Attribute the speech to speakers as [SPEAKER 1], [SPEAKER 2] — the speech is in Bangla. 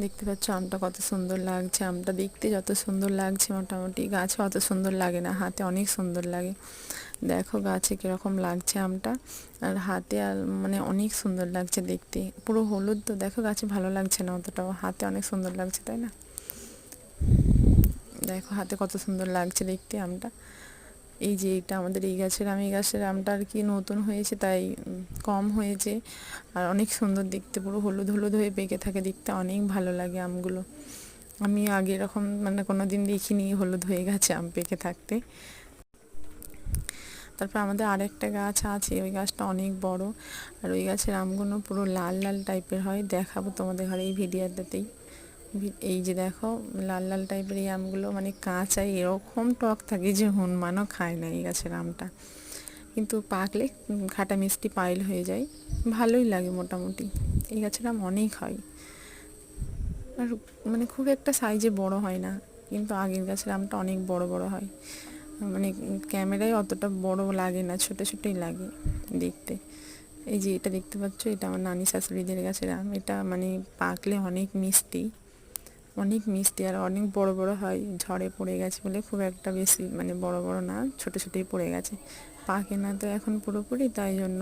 [SPEAKER 1] দেখতে পাচ্ছ আমটা কত সুন্দর লাগছে। আমটা দেখতে যত সুন্দর লাগছে মোটামুটি গাছে অত সুন্দর লাগে না, হাতে অনেক সুন্দর লাগে। দেখো গাছে কীরকম লাগছে আমটা, আর হাতে আর মানে অনেক সুন্দর লাগছে দেখতে। পুরো হলুদ তো, দেখো গাছে ভালো লাগছে না অতটাও, হাতে অনেক সুন্দর লাগছে, তাই না? দেখো হাতে কত সুন্দর লাগছে দেখতে আমটা। এই যে এটা আমাদের এই গাছের আম, এই গাছের আমটা আর কি নতুন হয়েছে তাই কম হয়েছে, আর অনেক সুন্দর দেখতে, পুরো হলুদ হলুদ হয়ে পেকে থাকে, দেখতে অনেক ভালো লাগে আমগুলো। আমি আগে এরকম মানে কোনো দিন দেখিনি হলুদ হয়ে গেছে আম পেকে থাকতে। তারপর আমাদের আরেকটা গাছ আছে, ওই গাছটা অনেক বড়, আর ওই গাছের আমগুলো পুরো লাল লাল টাইপের হয়, দেখাবো তোমাদের ঘরে এই ভিডিওটাতেই। এই যে দেখো লাল লাল টাইপের এই আমগুলো মানে কাঁচাই এরকম টক থাকে যে হনুমানও খায় না এই গাছের আমটা, কিন্তু পাকলে খাটা মিষ্টি পাইল হয়ে যায়, ভালোই লাগে মোটামুটি। এই গাছের আম অনেক হয়, আর মানে খুব একটা সাইজে বড় হয় না, কিন্তু আগের গাছের আমটা অনেক বড় বড় হয়, মানে ক্যামেরায় অতটা বড় লাগে না, ছোটো ছোটোই লাগে দেখতে। এই যে এটা দেখতে পাচ্ছ, এটা আমার নানি শাশুড়িদের গাছের আম, এটা মানে পাকলে অনেক মিষ্টি, অনেক মিষ্টি, আর অনেক বড় বড় হয়। ঝড়ে পড়ে গেছে বলে খুব একটা বেশি মানে বড় বড় না, ছোটো ছোটোই পড়ে গেছে, পাকে না তো এখন পুরোপুরি, তাই জন্য